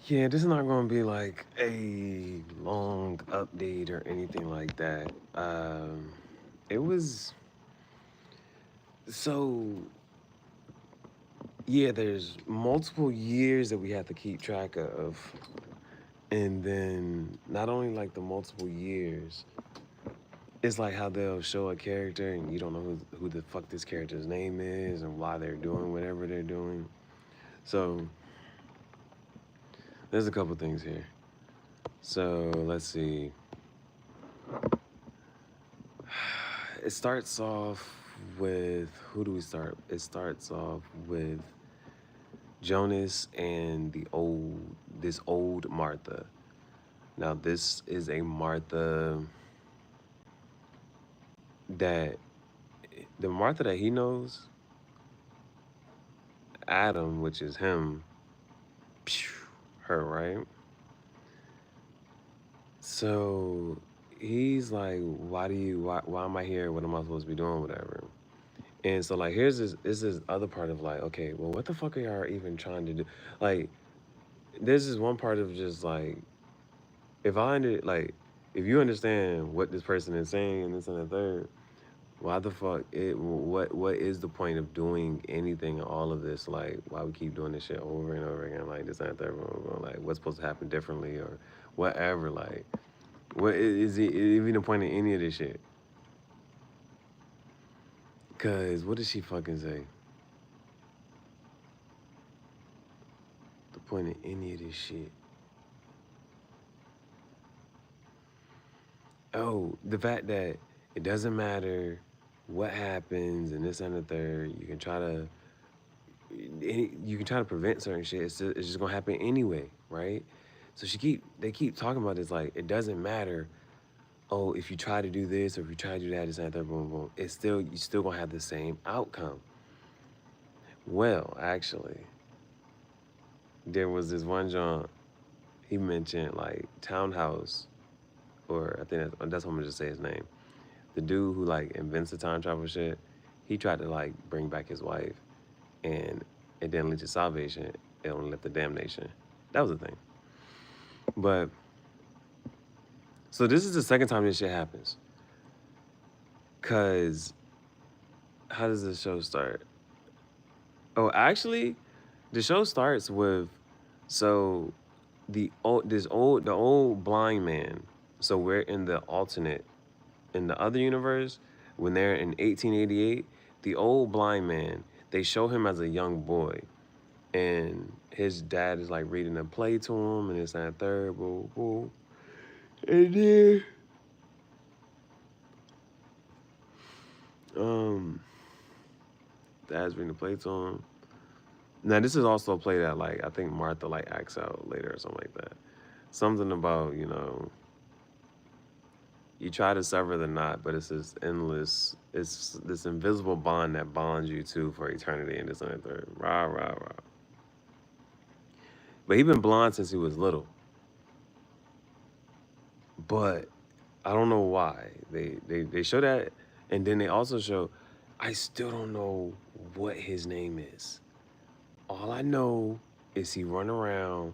Yeah, this is not going to be like a long update or anything like that. It was so yeah. There's multiple years that we have to keep track of, and then not only like the multiple years, it's like how they'll show a character and you don't know who the fuck this character's name is and why they're doing whatever they're doing. So there's a couple things here. So let's see. It starts off with who do we start? It starts off with Jonas and this old Martha. Now this is a Martha that the Martha that he knows, Adam, which is him, her, right? So he's like, why am I here? What am I supposed to be doing? Whatever. And so like here's this other part of like, okay, well what the fuck are y'all even trying to do? Like, there's this one part of just like, if you understand what this person is saying and this and the third, why the fuck what is the point of doing anything in all of this? Like, why we keep doing this shit over and over again? Like this and the third, like what's supposed to happen differently or whatever? Like, what is it even the point of any of this shit? Cause what did she fucking say? The point of any of this shit. Oh, the fact that it doesn't matter what happens and this and the third. You can try to prevent certain shit. It's just gonna happen anyway, right? So they keep talking about this like it doesn't matter. Oh, if you try to do this or if you try to do that, this and that, boom, boom. You still gonna have the same outcome. Well, actually, there was this one John. He mentioned like Townhouse, or I think that's what I'm gonna just say his name. The dude who like invents the time travel shit. He tried to like bring back his wife, and it didn't lead to salvation. It only led to damnation. That was the thing. But so this is the second time this shit happens. Cause how does the show start? Oh, actually, the show starts with so the old blind man. So we're in the alternate in the other universe when they're in 1888. The old blind man, they show him as a young boy, and his dad is like reading a play to him, and it's that third, boo, boo. And then um, dad's reading a play to him. Now this is also a play that like I think Martha like acts out later or something like that. Something about you try to sever the knot, but it's this endless, it's this invisible bond that bonds you two for eternity and this and that third. Rah rah rah. But he been blind since he was little. But I don't know why. They show that, and then they also show I still don't know what his name is. All I know is he run around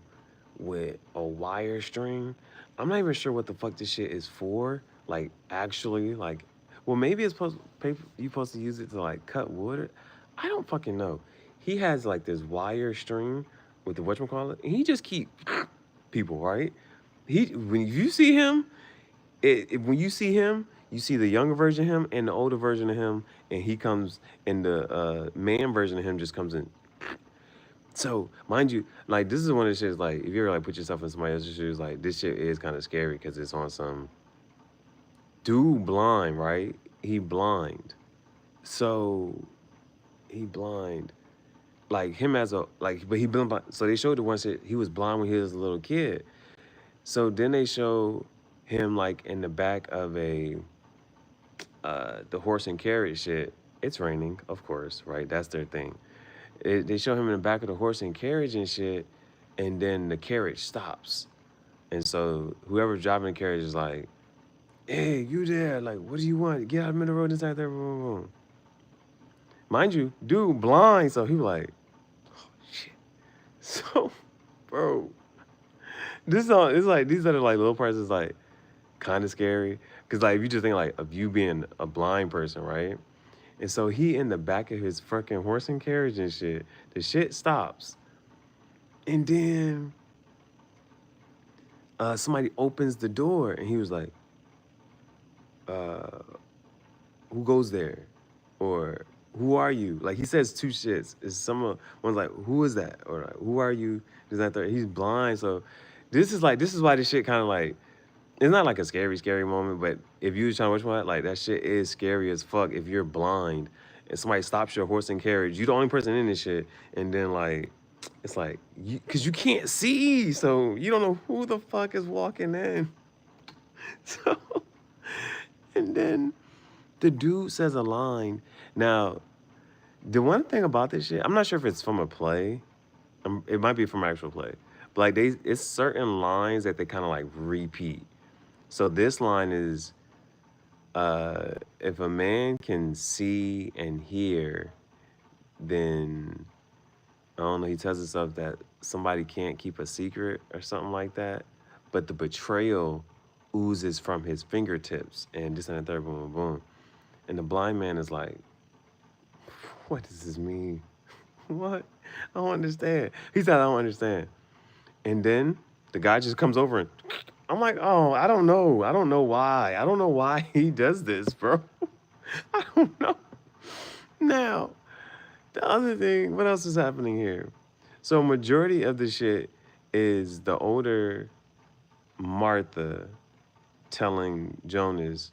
with a wire string. I'm not even sure what the fuck this shit is for. Like actually, like, well, maybe it's you supposed to use it to like cut wood. I don't fucking know. He has like this wire string with the whatchamacallit, and he just keep people, right? When you see him, when you see him, you see the younger version of him and the older version of him, and he comes, and the man version of him just comes in. So, mind you, like, this is one of the shits, like, if you ever, like, put yourself in somebody else's shoes, like, this shit is kind of scary because it's on some dude blind, right? He blind. So, he blind. Like, him as a, like, but he been blind. So, they showed the one shit, he was blind when he was a little kid. So, then they show him, like, in the back of the horse and carriage shit. It's raining, of course, right? That's their thing. They show him in the back of the horse and carriage and shit, and then the carriage stops. And so whoever's driving the carriage is like, hey, you there? Like, what do you want? Get out of the middle of the road inside there. Boom, boom, boom. Mind you, blind. So he was like, oh, shit. So, bro, This song is like these other like little parts is like kind of scary because like if you just think like of you being a blind person, right? And so he in the back of his fucking horse and carriage and shit. The shit stops, and then somebody opens the door, and he was like, uh, "Who goes there?" Or "Who are you?" Like he says two shits. Is someone one's like, "Who is that?" Or like, "Who are you?" Is that third? He's blind, so this is why this shit kind of like it's not like a scary moment, but if you was trying to watch one, like that shit is scary as fuck if you're blind and somebody stops your horse and carriage. You the only person in this shit, and then like it's like because you can't see, so you don't know who the fuck is walking in. So and then the dude says a line. Now, the one thing about this shit, I'm not sure if it's from a play. It might be from an actual play. But like it's certain lines that they kind of like repeat. So this line is, if a man can see and hear, then I don't know. He tells himself that somebody can't keep a secret or something like that. But the betrayal oozes from his fingertips, and this and the third, boom, boom, boom. And the blind man is like, "What does this mean? What? I don't understand." He said, "I don't understand." And then the guy just comes over and I'm like, "Oh, I don't know. I don't know why. I don't know why he does this, bro. I don't know." Now, the other thing, what else is happening here? So majority of the shit is the older Martha telling Jonas,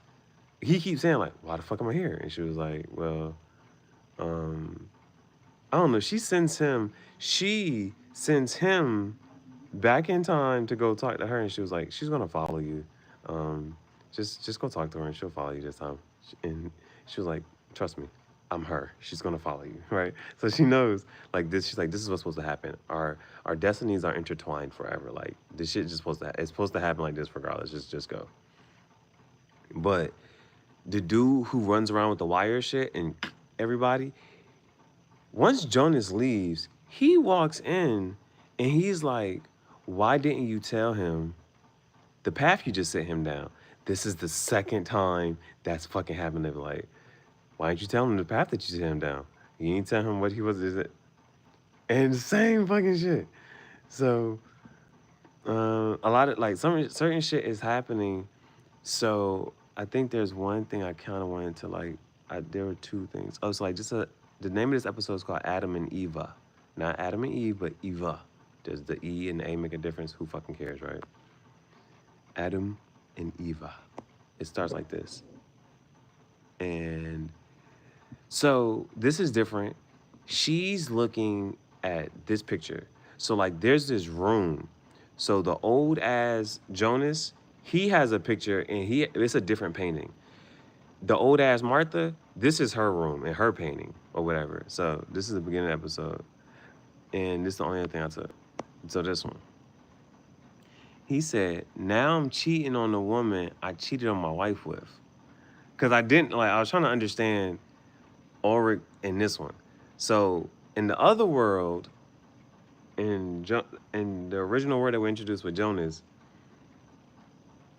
he keeps saying like, "Why the fuck am I here?" And she was like, "Well, um, I don't know." She sends him back in time to go talk to her, and she was like, "She's gonna follow you. Um, just go talk to her, and she'll follow you this time." And she was like, "Trust me, I'm her. She's gonna follow you, right?" So she knows like this. She's like, "This is what's supposed to happen. Our destinies are intertwined forever. Like this shit just supposed to. It's supposed to happen like this regardless. Just go." But the dude who runs around with the wire shit and everybody, once Jonas leaves, he walks in and he's like, "Why didn't you tell him the path you just set him down?" This is the second time that's fucking happened. They were like, "Why didn't you tell him the path that you set him down? You didn't tell him what he was." And the same fucking shit. So a lot of like some certain shit is happening. So I think there's one thing I kind of wanted to like. There were two things. Oh, so like the name of this episode is called Adam and Eva, not Adam and Eve, but Eva. Does the E and the A make a difference? Who fucking cares, right? Adam and Eva. It starts like this. And so this is different. She's looking at this picture. So like there's this room. So the old ass Jonas, he has a picture and it's a different painting. The old ass Martha, this is her room and her painting or whatever. So this is the beginning of the episode. And this is the only other thing I took. So this one. He said, "Now I'm cheating on the woman I cheated on my wife with." Because I was trying to understand Ulrich in this one. So in the other world, in the original world that we introduced with Jonas,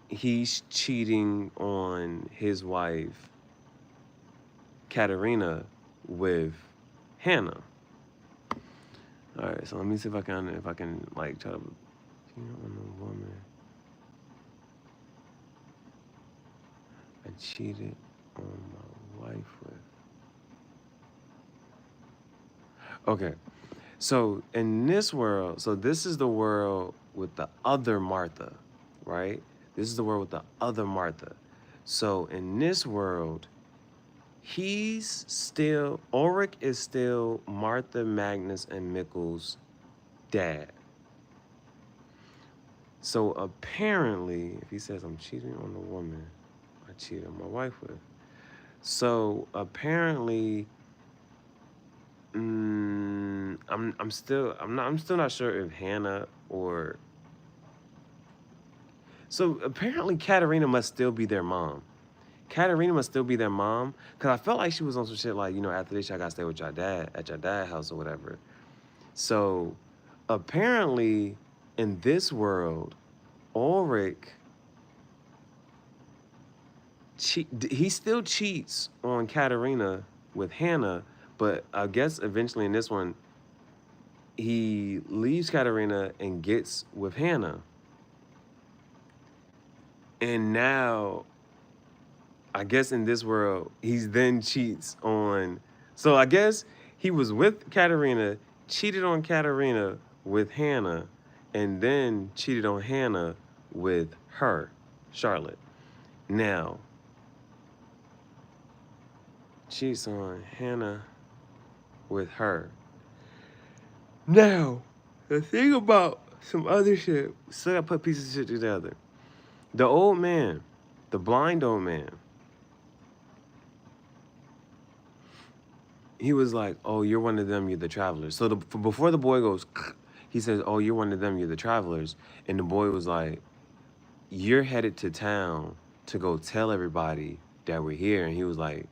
he's cheating on his wife, Katerina, with Hannah. All right, so let me see if I can like try to cheat on the woman I cheated on my wife with. Okay, so in this world, so this is the world with the other Martha, right? This is the world with the other Martha. So in this world, Ulrich is still Martha, Magnus, and Mikkel's dad. So apparently, if he says I'm cheating on the woman I cheated on my wife with, so apparently, I'm still not sure if Hannah or so apparently Katerina must still be their mom. Katerina must still be their mom because I felt like she was on some shit like, after this, I gotta stay with your dad at your dad's house or whatever. So apparently in this world, Ulrich, he still cheats on Katerina with Hannah, but I guess eventually in this one, he leaves Katerina and gets with Hannah. And now, I guess in this world, he's then cheats on. So I guess he was with Katerina, cheated on Katerina with Hannah, and then cheated on Hannah with her, Charlotte. Now, cheats on Hannah with her. Now, the thing about some other shit, still gotta put pieces of shit together. The old man, the blind old man, he was like, "Oh, you're one of them. You're the travelers." So before the boy goes, he says, "Oh, you're one of them. You're the travelers." And the boy was like, "You're headed to town to go tell everybody that we're here." And he was like,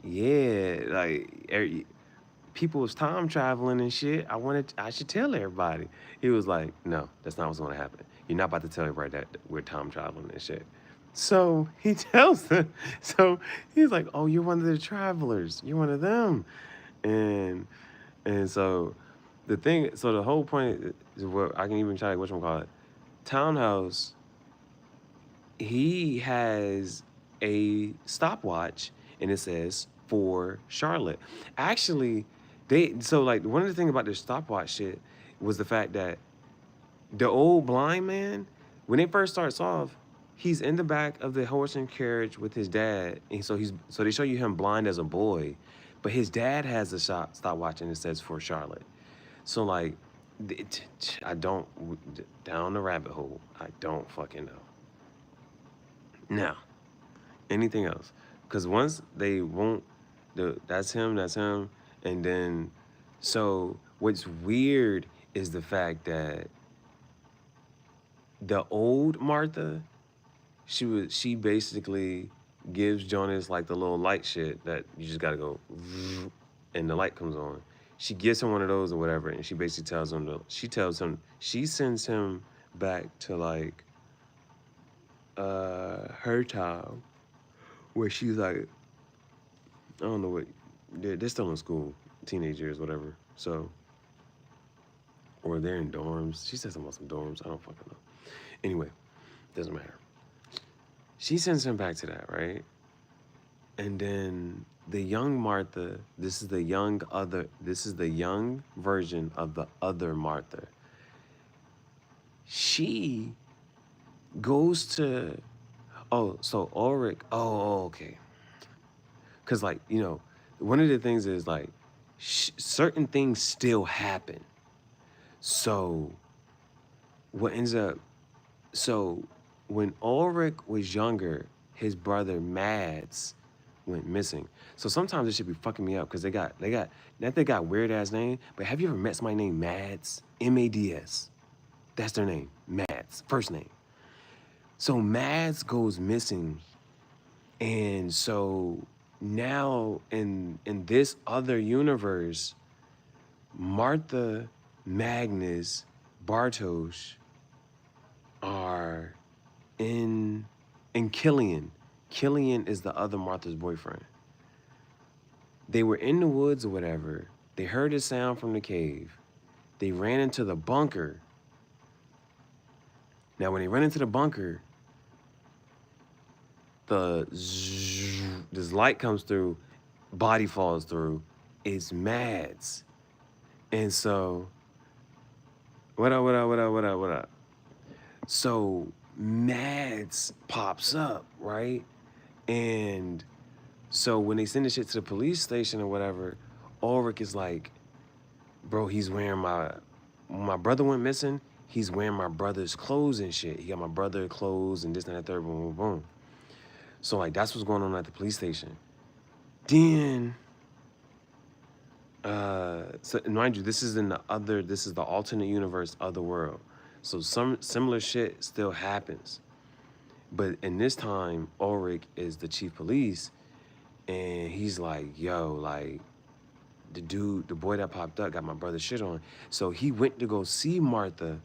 "Yeah, like people was time traveling and shit. I should tell everybody." He was like, "No, that's not what's going to happen. You're not about to tell everybody that we're time traveling and shit." So he tells them. So he's like, "Oh, you're one of the travelers. You're one of them," and so the whole point is what I can even try to whatchamacallit. Townhouse, he has a stopwatch and it says for Charlotte. Actually, like one of the things about this stopwatch shit was the fact that the old blind man, when it first starts off, he's in the back of the horse and carriage with his dad, and so they show you him blind as a boy, but his dad has a stopwatch and it says for Charlotte. So like, I don't down the rabbit hole. I don't fucking know. Now, anything else? Because once they won't, that's him, and then so what's weird is the fact that the old Martha, she basically gives Jonas like the little light shit that you just gotta go and the light comes on. She gives him one of those or whatever, and she basically she sends him back to like her town where she's like, I don't know what, they're still in school, teenage years, whatever. So, or they're in dorms. She said something about some dorms. I don't fucking know. Anyway, doesn't matter. She sends him back to that, right? And then the young Martha, this is the young version of the other Martha. She goes to, so Ulrich, okay. Because like, one of the things is like, certain things still happen. So what ends up, so when Ulrich was younger, his brother Mads went missing. So sometimes it should be fucking me up because they got weird ass name. But have you ever met somebody named Mads? M-A-D-S. That's their name, Mads, first name. So Mads goes missing, and so now in this other universe, Martha, Magnus, Bartosz are in Killian. Killian is the other Martha's boyfriend. They were in the woods or whatever. They heard a sound from the cave. They ran into the bunker. Now, when they run into the bunker, this light comes through, body falls through. It's Mads. And so, what up? So Mads pops up, right? And so when they send the shit to the police station or whatever, Ulrich is like, bro, he's wearing when my brother went missing, he's wearing my brother's clothes and shit. He got my brother's clothes and this and that, third, boom, boom, boom. So like, that's what's going on at the police station. Then, so mind you, this is the alternate universe, other world. So some similar shit still happens. But in this time, Ulrich is the chief police, and he's like, yo, like, the boy that popped up got my brother's shit on. So he went to go see Martha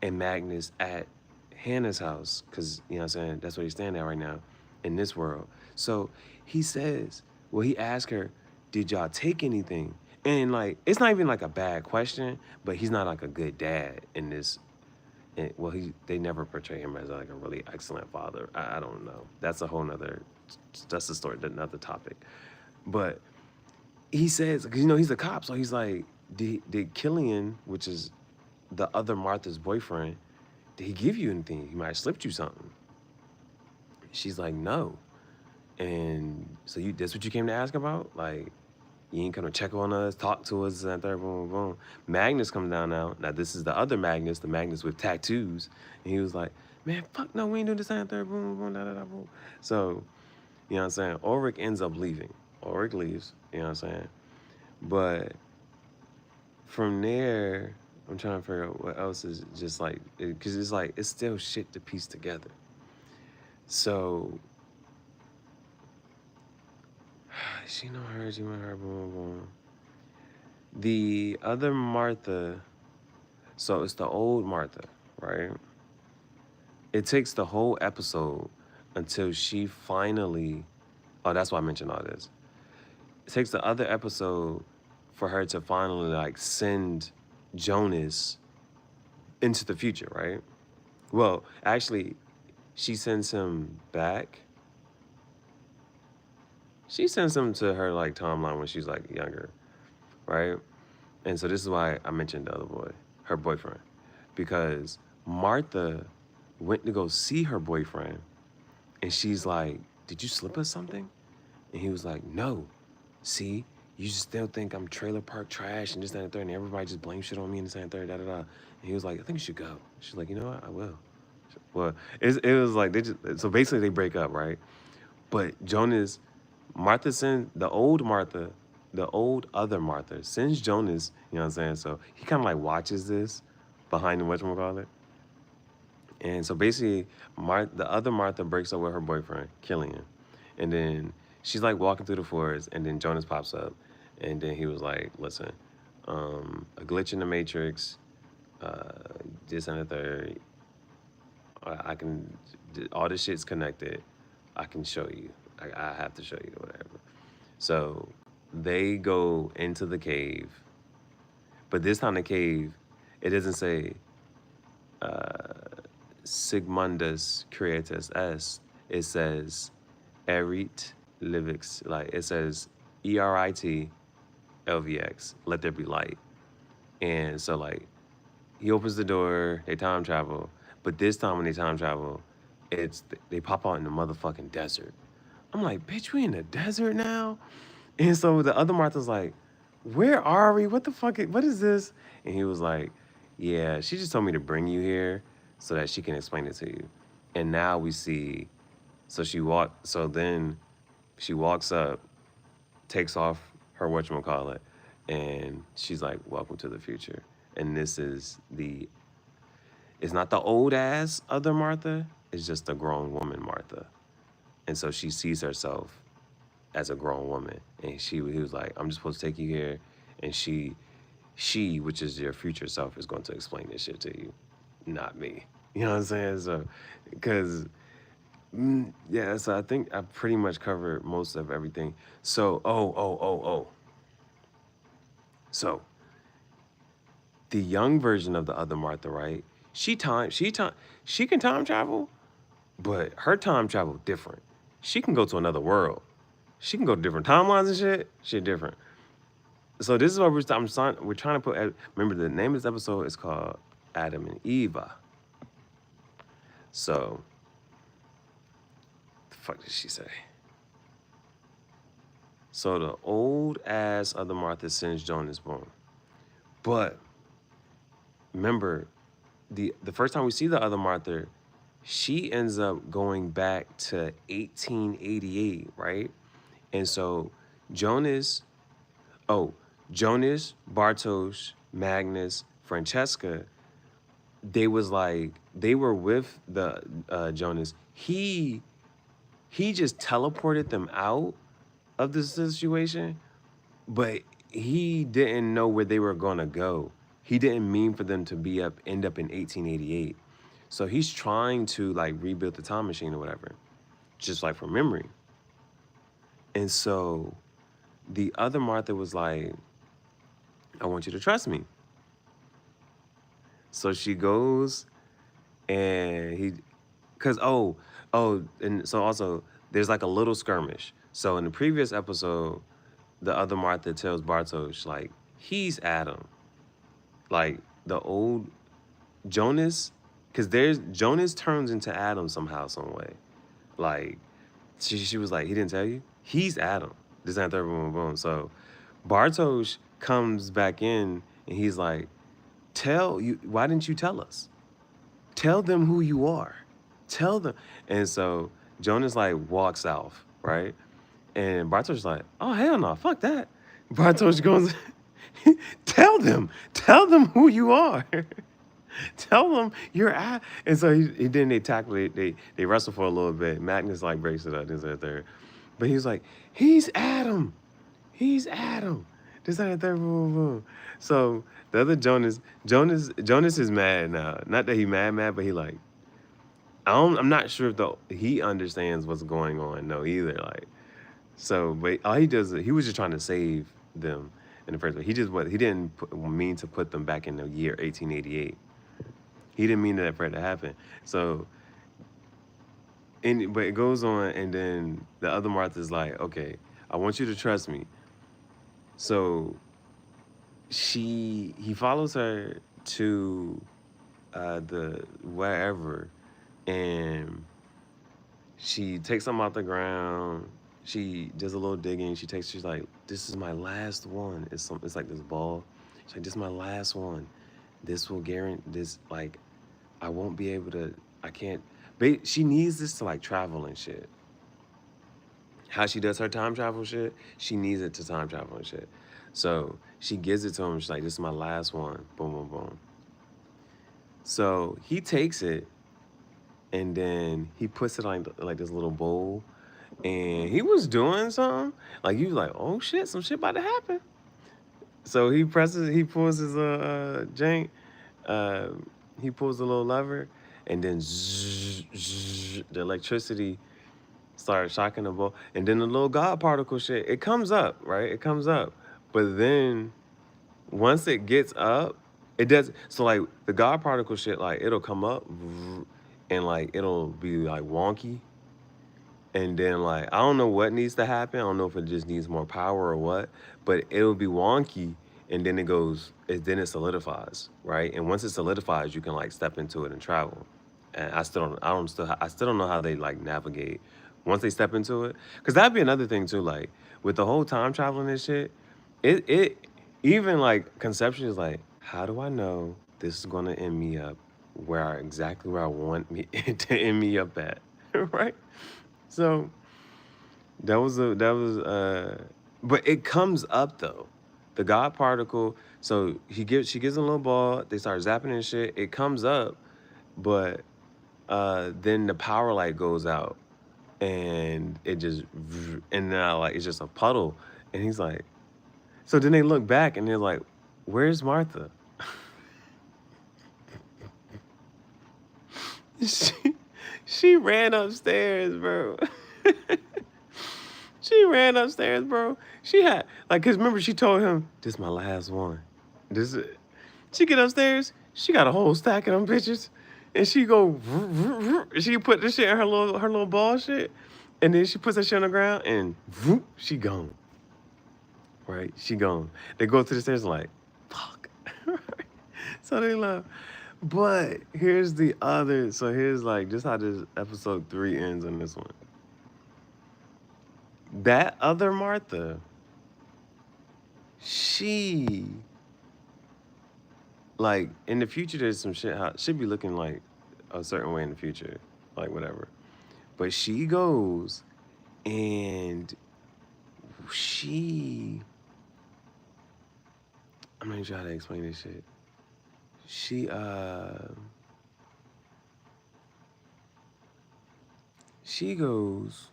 and Magnus at Hannah's house, because, you know what I'm saying, that's where he's standing at right now in this world. So he says, well, he asked her, did y'all take anything? And like, it's not even like a bad question, but he's not like a good dad in this. And, well, they never portray him as like a really excellent father. I don't know. That's a whole nother, that's a story, another topic. But he says, because, you know, he's a cop, so he's like, did Killian, which is the other Martha's boyfriend, did he give you anything? He might have slipped you something. She's like, no. And so that's what you came to ask about? Like, you ain't come to check on us, talk to us, and third, boom, boom, boom. Magnus comes down now. Now, this is the other Magnus, the Magnus with tattoos. And he was like, man, fuck no, we ain't doing this, and third, boom, boom, da, da, da, boom. So, you know what I'm saying? Ulrich ends up leaving. Ulrich leaves, you know what I'm saying? But from there, I'm trying to figure out what else is just like, because it's like, it's still shit to piece together. So, she know her, she went her, boom, boom. The other Martha, so it's the old Martha, right? It takes the whole episode until she finally, oh, that's why I mentioned all this. It takes the other episode for her to finally like send Jonas into the future, right? Well, actually, she sends him back. She sends him to her like timeline when she's like younger, right? And so this is why I mentioned the other boy, her boyfriend, because Martha went to go see her boyfriend, and she's like, did you slip us something? And he was like, no. See, you just still think I'm trailer park trash and this, that, and the third, and everybody just blames shit on me and this, that, and the third, da, da, da. And he was like, I think you should go. She's like, you know what, I will. Well, it was like, so basically they break up, right? But Jonas, Martha sends, the old other Martha sends Jonas, you know what I'm saying? So he kind of like watches this behind the whatchamacallit. And so basically, the other Martha breaks up with her boyfriend, Killian. And then she's like walking through the forest, and then Jonas pops up. And then he was like, listen, a glitch in the Matrix, this and the third. I can, all this shit's connected. I can show you. I have to show you, whatever. So they go into the cave. But this time the cave, it doesn't say Sigmundus creatus s. It says erit livix. Like it says erit lvx. Let there be light. And so like he opens the door. They time travel. But this time when they time travel, they pop out in the motherfucking desert. I'm like, bitch, we in the desert now? And so the other Martha's like, where are we? What the fuck? What is this? And he was like, yeah, she just told me to bring you here so that she can explain it to you. And now we see, so then she walks up, takes off her whatchamacallit, and she's like, welcome to the future. And this is it's not the old ass other Martha, it's just a grown woman Martha. And so she sees herself as a grown woman. And he was like, I'm just supposed to take you here. And she, which is your future self, is going to explain this shit to you, not me. You know what I'm saying? So, because, yeah, so I think I pretty much covered most of everything. So, So, the young version of the other Martha, right? She can time travel, but her time travel different. She can go to another world. She can go to different timelines and shit. Shit different. So this is what we're trying to put. Remember, the name of this episode is called Adam and Eva. So, the fuck did she say? So the old ass other Martha sends Jonas born. But remember, the first time we see the other Martha, she ends up going back to 1888, right? And so Jonas, Bartosz, Magnus, Francesca, they were with the Jonas. He just teleported them out of the situation, but he didn't know where they were gonna go. He didn't mean for them to end up in 1888. So he's trying to like rebuild the time machine or whatever, just like from memory. And so the other Martha was like, I want you to trust me. So she goes and and so also there's like a little skirmish. So in the previous episode, the other Martha tells Bartosz, like, he's Adam. Like the old Jonas, because there's Jonas turns into Adam somehow, some way. Like she was like, he didn't tell you? He's Adam. This and third, boom, boom, boom. So Bartosz comes back in and he's like, why didn't you tell us? Tell them who you are. Tell them. And so Jonas like walks off, right? And Bartosz like, oh hell no, fuck that. Bartosz goes, tell them who you are. Tell them you're at. And so then they tackle it. They wrestle for a little bit. Magnus like breaks it up. This and third. But he's like, he's Adam. He's Adam. This and third. Boom, boom. So the other Jonas is mad now. Not that he mad, but he like, I'm not sure if he understands what's going on though either. Like, so but all he does is he was just trying to save them in the first place. He didn't mean to put them back in the year 1888. He didn't mean that for it to happen. So, but it goes on, and then the other Martha's like, okay, I want you to trust me. So he follows her to the wherever, and she takes them out the ground. She does a little digging. She's like, this is my last one. It's like this ball. She's like, this is my last one. This will guarantee this, like, I won't be able to, I can't, but she needs this to like travel and shit. How she does her time travel shit, she needs it to time travel and shit. So she gives it to him. She's like, this is my last one. Boom, boom, boom. So he takes it and then he puts it like this little bowl. And he was doing something. Like, he was like, oh shit, some shit about to happen. So he pulls his jank, he pulls the little lever, and then the electricity starts shocking the ball. And then the little God particle shit, it comes up, right? It comes up. But then once it gets up, it does. So like the God particle shit, like it'll come up and like it'll be like wonky. And then, like, I don't know what needs to happen. I don't know if it just needs more power or what, but it'll be wonky, and then then it solidifies, right? And once it solidifies, you can like step into it and travel. And I still don't know how they like navigate once they step into it, because that'd be another thing too. Like with the whole time traveling and shit, it even like conception is like, how do I know this is gonna end me up exactly where I want me to end me up at, right? So but it comes up though. The God particle, so she gives a little ball, they start zapping and shit. It comes up, but then the power light goes out and and now like it's just a puddle. And he's like, so then they look back and they're like, where's Martha? She ran upstairs, bro. She ran upstairs, bro. She had, like, cause remember she told him, this is my last one. She get upstairs, she got a whole stack of them bitches. And she go, she put the shit in her little ball shit. And then she puts that shit on the ground and she gone. Right? She gone. They go to the stairs like, fuck. So they love. But here's like just how this episode 3 ends on this one. That other Martha, she, like, in the future, there's some shit how should be looking like a certain way in the future, like whatever. But she goes and I'm not even sure how to explain this shit. She goes,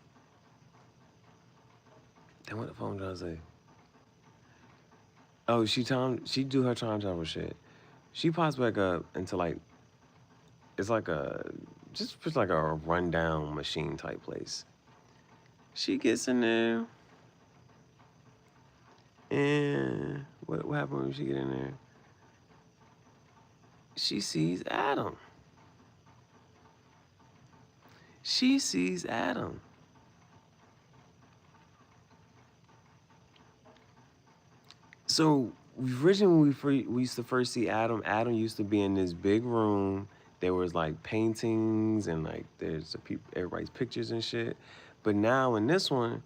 then what the phone trying to say? Oh, she do her time travel shit. She pops back up into like it's like just like a rundown machine type place. She gets in there, and what happened when she get in there? She sees Adam. She sees Adam. So originally we used to first see Adam. Adam used to be in this big room. There was like paintings and like there's everybody's pictures and shit. But now in this one,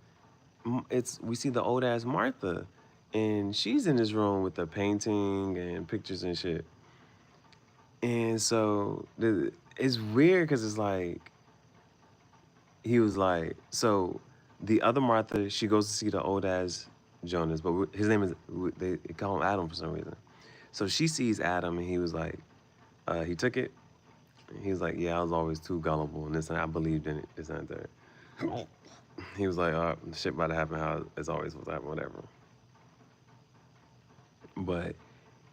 we see the old ass Martha, and she's in this room with the painting and pictures and shit. And so it's weird because it's like he was like, so the other Martha, she goes to see the old ass Jonas, but his name is, they call him Adam for some reason. So she sees Adam, and he was like, he took it. And he was like, yeah, I was always too gullible, and this, and I believed in it, this and that. He was like, shit about to happen how it's always supposed to happen, whatever. But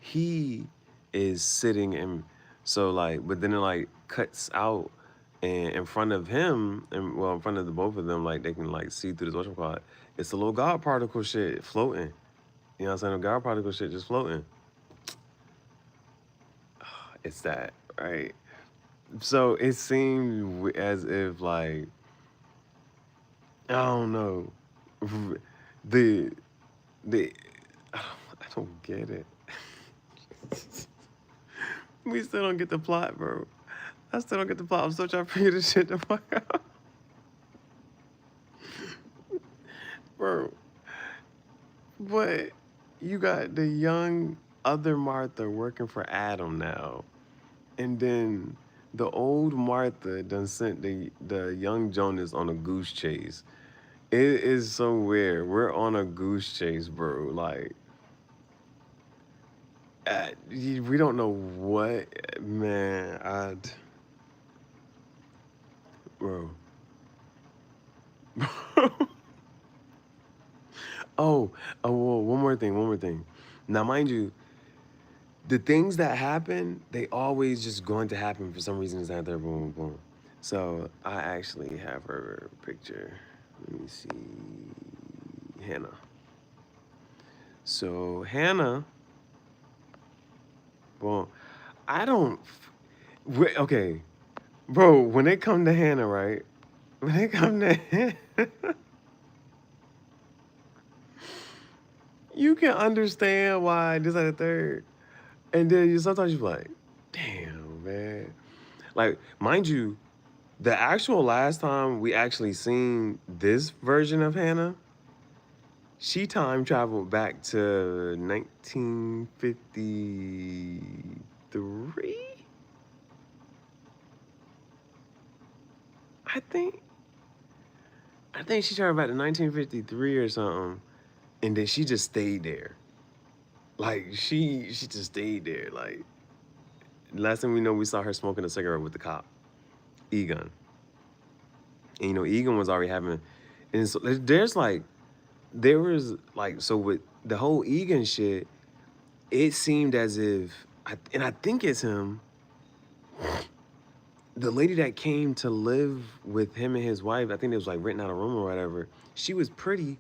he is sitting in, so like, but then it like cuts out, and in front of him, and well, in front of the both of them, like they can like see through this whatchamacallit. It's a little God particle shit floating. You know what I'm saying? The God particle shit just floating. It's that, right? So it seemed as if like, I don't know, the the I don't get it. We still don't get the plot, bro. I still don't get the plot. I'm still trying to figure this shit the fuck out. Bro. But you got the young other Martha working for Adam now. And then the old Martha done sent the young Jonas on a goose chase. It is so weird. We're on a goose chase, bro. Like, we don't know what, man. Bro. Oh, well, one more thing. Now, mind you, the things that happen, they always just going to happen for some reason. It's not there, boom, boom. So I actually have her picture. Let me see, Hannah. So Hannah, well, I don't. Okay, bro. When they come to Hannah, right? When they come to Hannah, you can understand why this like the third. And then sometimes you're like, damn, man. Like, mind you, the actual last time we actually seen this version of Hannah, she time traveled back to 1953, I think. I think she traveled back to 1953 or something, and then she just stayed there. Like she just stayed there. Like last thing we know, we saw her smoking a cigarette with the cop, Egon. And you know, Egan was already having, and so there was like, so with the whole Egan shit, it seemed as if, and I think it's him, the lady that came to live with him and his wife, I think it was like renting out a room or whatever, she was pretty,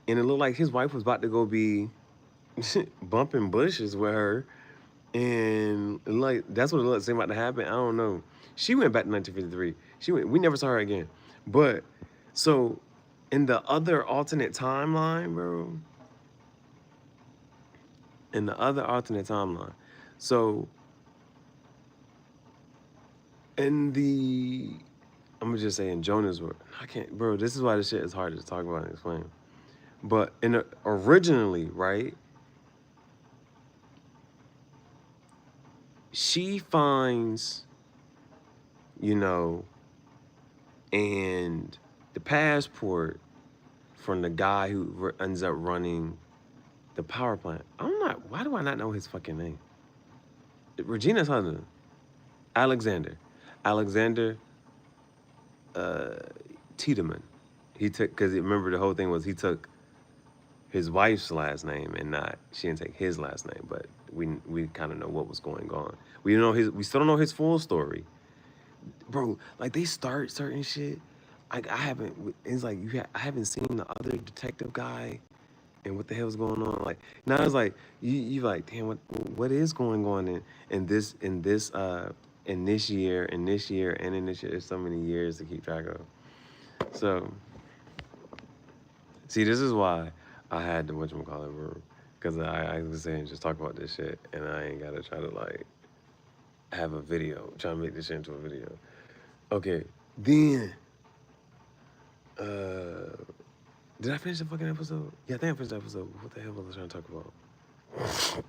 and it looked like his wife was about to go be bumping bushes with her, and like, that's what it looked like about to happen. I don't know. She went back to 1953. We never saw her again. But, so, in the other alternate timeline, bro, so, in the, I'm gonna just say in Jonah's world, I can't, bro, this is why this shit is hard to talk about and explain. But originally, right, she finds, you know, and the passport from the guy who ends up running the power plant. Why do I not know his fucking name? Regina's husband, Alexander Tiedemann. He took, because remember the whole thing was he took his wife's last name and not, she didn't take his last name, but we kind of know what was going on. We still don't know his full story. Bro, like they start certain shit. Like I haven't, it's like I haven't seen the other detective guy and what the hell's going on. Like now it's like you like, damn, what is going on in this year, and this year, and in this year. There's so many years to keep track of. So see, this is why I had to whatchamacallit room. Cause I was saying just talk about this shit and I ain't gotta try to like have a video, try to make this shit into a video. Okay, then did I finish the fucking episode? Yeah, I think I finished the episode. What the hell was I trying to talk about?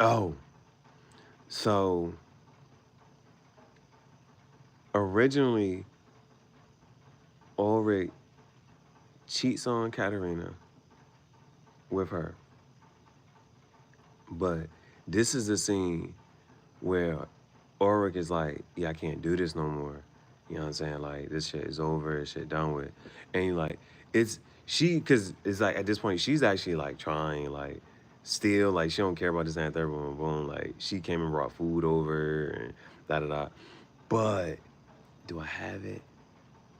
Oh, so originally, Ulrich cheats on Katerina with her. But this is the scene where Ulrich is like, yeah, I can't do this no more. You know what I'm saying? Like, this shit is over, this shit done with. And like, because it's like, at this point, she's actually like trying, like, still, like, she don't care about this and that, third, boom, boom. Like, she came and brought food over and da-da-da. But, do I have it?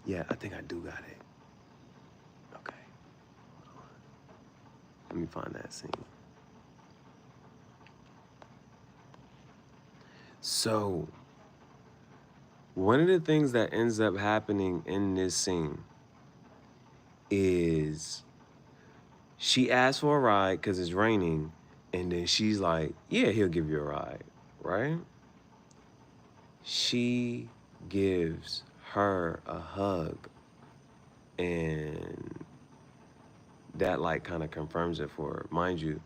Yeah, I think I do got it. Okay. Hold on. Let me find that scene. So, one of the things that ends up happening in this scene is she asks for a ride because it's raining, and then she's like, yeah, he'll give you a ride, right? She gives her a hug, and that like kind of confirms it for her. Mind you,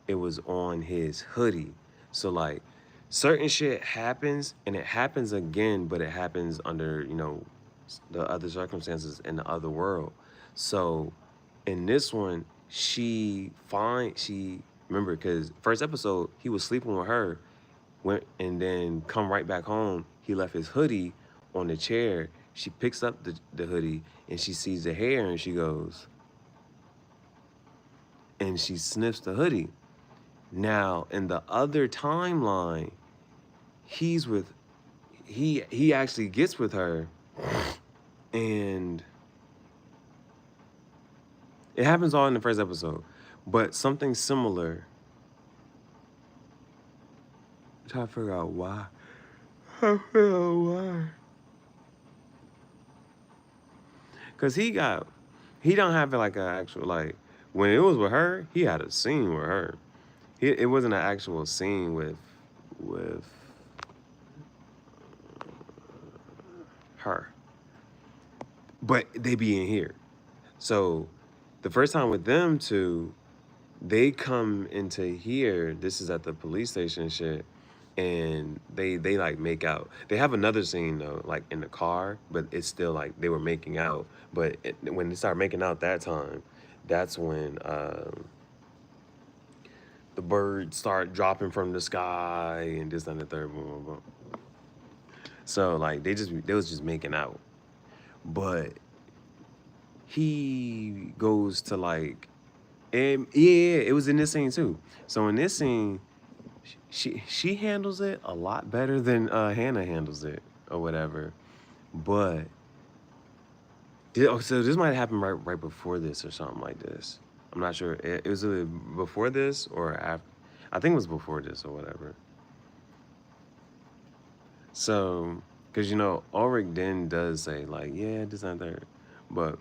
it was on his hoodie. So like certain shit happens and it happens again, but it happens under, you know, the other circumstances in the other world. So in this one, remember, because first episode, he was sleeping with her, went and then come right back home. He left his hoodie on the chair. She picks up the hoodie and she sees the hair and she goes, and she sniffs the hoodie. Now, in the other timeline, he actually gets with her, and it happens all in the first episode, but something similar. I'm trying to figure out why. Cause he don't have like an actual, like, when it was with her, he had a scene with her. It wasn't an actual scene with her, but they be in here. So the first time with them two, they come into here. This is at the police station and shit, and they like make out. They have another scene though, like in the car, but it's still like they were making out. But when they start making out that time, that's when the birds start dropping from the sky and this and the third, boom, boom, boom. So like they was just making out, but he goes to like, and yeah, it was in this scene too. So in this scene, she handles it a lot better than Hannah handles it or whatever. But so this might happen right before this or something like this. I'm not sure. It was either before this or after. I think it was before this or whatever. So, because, you know, Ulrich then does say, like, yeah, this and that. But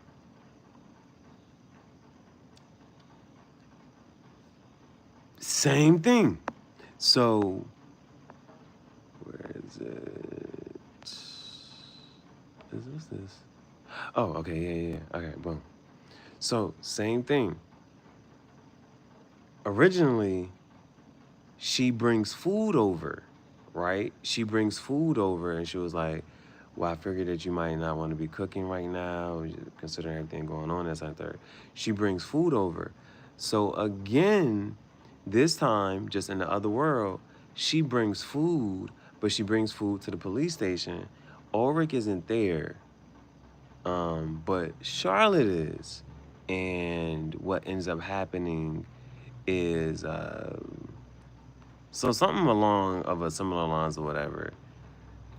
same thing. So, where is it? What's this? Oh, okay, yeah. Okay, boom. So, same thing. Originally, she brings food over, right? She brings food over and she was like, well, I figured that you might not want to be cooking right now, considering everything going on, that's not third. She brings food over. So again, this time, just in the other world, she brings food, but she brings food to the police station. Ulrich isn't there, but Charlotte is. and what ends up happening is so something along of a similar lines or whatever.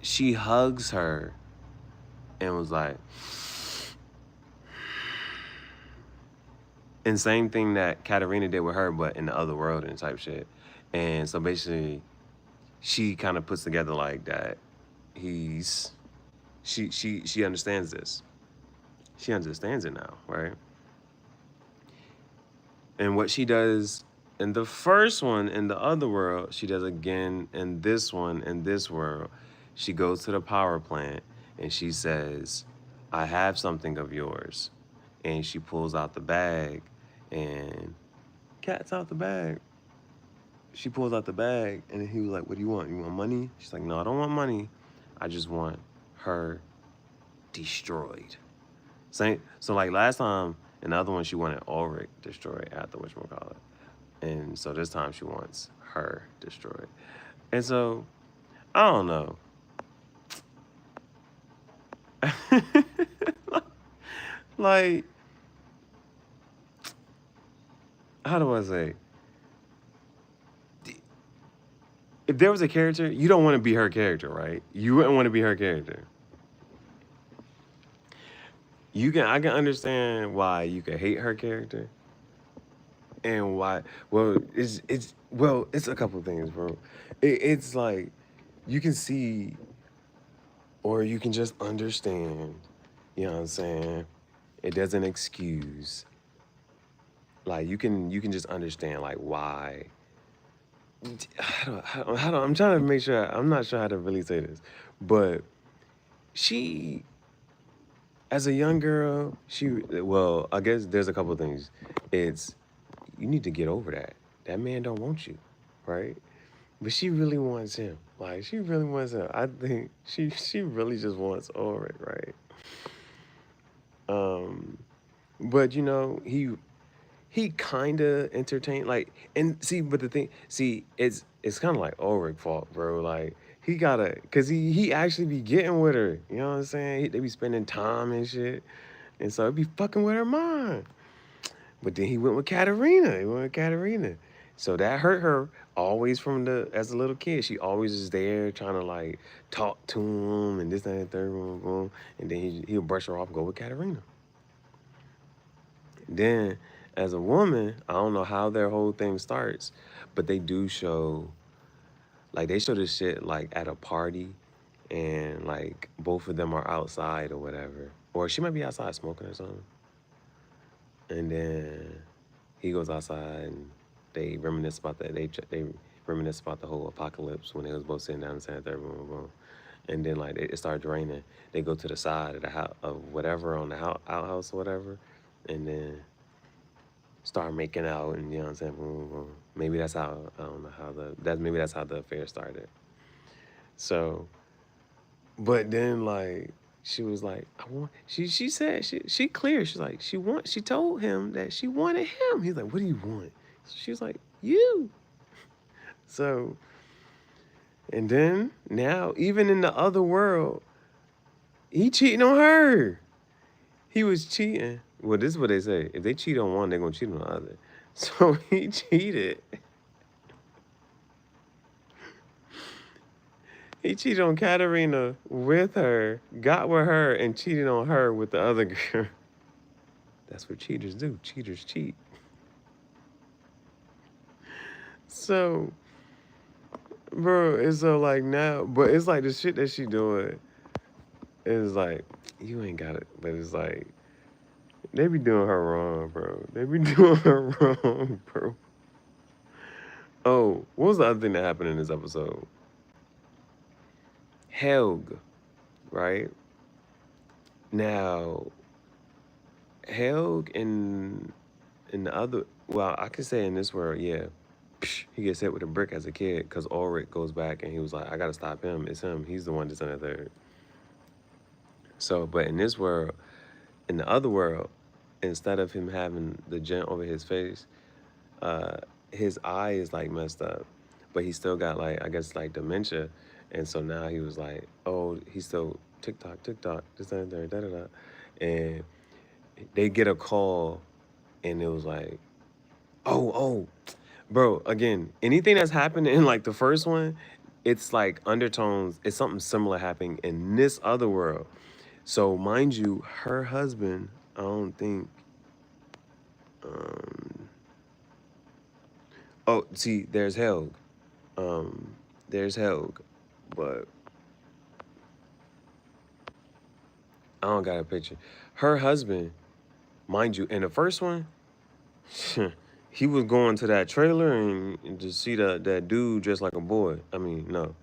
She hugs her and was like, and same thing that Katarina did with her, but in the other world and type shit. And so basically, she kind of puts together like that. She understands this. She understands it now, right? And what she does in the first one, in the other world, she does again in this one, in this world. She goes to the power plant and she says, I have something of yours. And she pulls out the bag and cat's out the bag. She pulls out the bag and he was like, what do you want? You want money? She's like, no, I don't want money. I just want her destroyed. So like last time, in the other one, she wanted Ulrich destroyed after whatchamacallit. And so this time she wants her destroyed. And so, I don't know. Like, how do I say? If there was a character, you don't want to be her character, right? You wouldn't want to be her character. I can understand why you could hate her character. And why, well, it's a couple things, bro. It's like, you can see, or you can just understand, you know what I'm saying? It doesn't excuse. Like, you can just understand, like, why. I'm trying to make sure, I'm not sure how to really say this, but she, as a young girl, well, I guess there's a couple things. It's, you need to get over that. That man don't want you, right? But she really wants him. Like, she really wants him. I think she really just wants Ulrich, right? But you know, he kind of entertained, like, and see, but the thing, see, it's kind of like Ulrich's fault, bro. Like, he gotta, cause he actually be getting with her. You know what I'm saying? They be spending time and shit, and so it be fucking with her mind. But then he went with Katarina. So that hurt her always as a little kid. She always is there trying to like talk to him and this, that, and the third, boom, boom. And then he'll brush her off and go with Katarina. Then as a woman, I don't know how their whole thing starts, but they do show, like they show this shit like at a party and like both of them are outside or whatever. Or she might be outside smoking or something. And then he goes outside and they reminisce about that. They reminisce about the whole apocalypse when they was both sitting down and saying, boom, boom, boom. And then like it started raining. They go to the side of the house of whatever on the outhouse or whatever, and then start making out and you know what I'm saying, boom, boom, boom. Maybe that's how, I don't know how maybe that's how the affair started. So, but then like she was like, she said, she clear. She's like, she told him that she wanted him. He's like, what do you want? She was like, you. So, and then now, even in the other world, he cheating on her. He was cheating. Well, this is what they say. If they cheat on one, they're going to cheat on the other. So he cheated. He cheated on Katarina with her, got with her, and cheated on her with the other girl. That's what cheaters do. Cheaters cheat. So, bro, it's so like now, but it's like the shit that she doing is like, you ain't got it. But it's like, they be doing her wrong, bro. They be doing her wrong, bro. Oh, what was the other thing that happened in this episode? Helg, right? Now, Helg in the other, well, I could say in this world, yeah, he gets hit with a brick as a kid because Ulrich goes back and he was like, I gotta stop him. It's him. He's the one that's in the third. So, but in this world, in the other world, instead of him having the gent over his face, his eye is like messed up, but he still got like, I guess like dementia. And so now he was like, oh, he's still TikTok, this, that, and there, da, da, da. And they get a call and it was like, oh, bro, again, anything that's happened in like the first one, it's like undertones, it's something similar happening in this other world. So mind you, her husband, I don't think, um, oh, see, there's Helg. There's Helg, but I don't got a picture. Her husband, mind you, in the first one, he was going to that trailer and just see that dude dressed like a boy. I mean, no,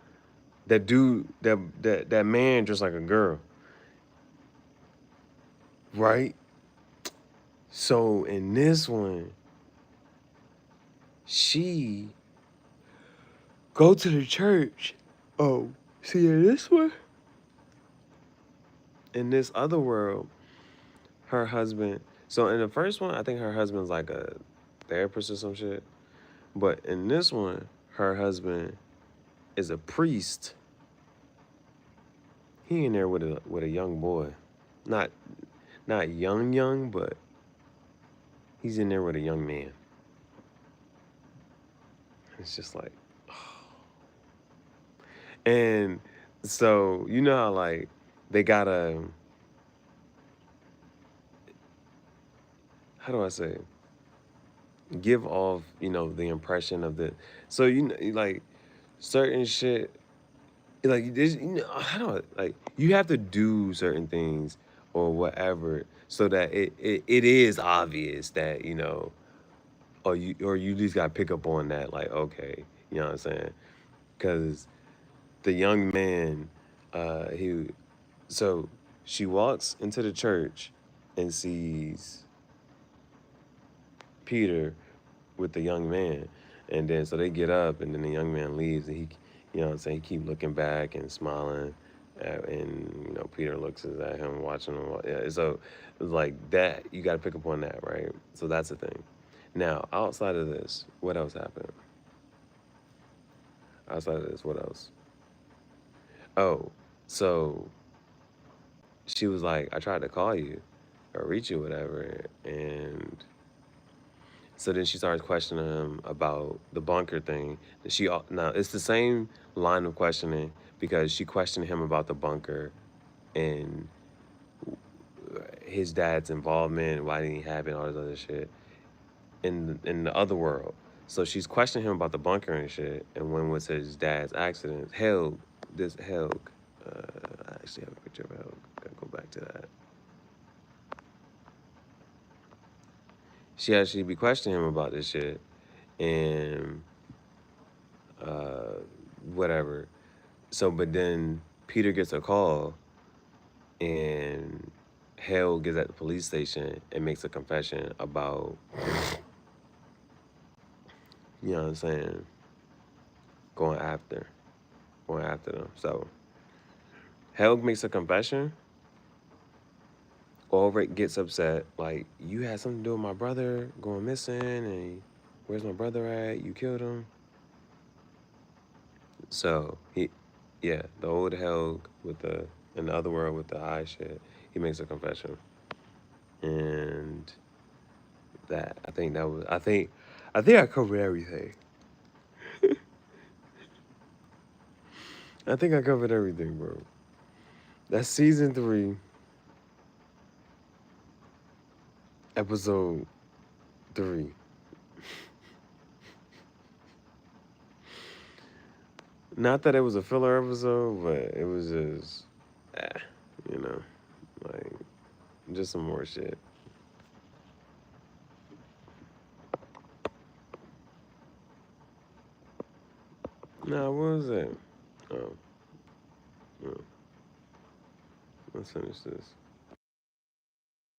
that dude, that man dressed like a girl, right? So in this one, she go to the church. Oh, see in this one, in this other world, her husband. So in the first one, I think her husband's like a therapist or some shit. But in this one, her husband is a priest. He in there with a young boy, not young, but he's in there with a young man. It's just like, and so you know how like they gotta, how do I say, give off the impression of the, so like certain shit, like this, how do I, like you have to do certain things or whatever so that it is obvious that or you at least gotta pick up on that, like, okay, you know what I'm saying? Because the young man, he, so she walks into the church and sees Peter with the young man, and then so they get up, and then the young man leaves, and he, you know what I'm saying, he keep looking back and smiling, and Peter looks at him, watching him. Yeah, so it's like that. You got to pick up on that, right? So that's the thing. Now, outside of this, what else happened? Outside of this, what else? Oh, so she was like, I tried to call you or reach you, whatever, and so then she starts questioning him about the bunker thing. Now it's the same line of questioning because she questioned him about the bunker and his dad's involvement, why didn't he have it, all this other shit in the other world. So she's questioning him about the bunker and shit. And when was his dad's accident? Helg. I actually have a picture of Helg. Gotta go back to that. She actually be questioning him about this shit and whatever. So, but then Peter gets a call and Hale gets at the police station and makes a confession about, you know what I'm saying, going after them. So Hale makes a confession. Ulrich gets upset, like, you had something to do with my brother going missing, and where's my brother at? You killed him. So the old Hale in the other world with the eye shit, he makes a confession. And I think I covered everything. I think I covered everything, bro. That's season 3, episode 3. Not that it was a filler episode, but it was just, you know, like, just some more shit. Nah, what was that? Oh, no. Let's finish this.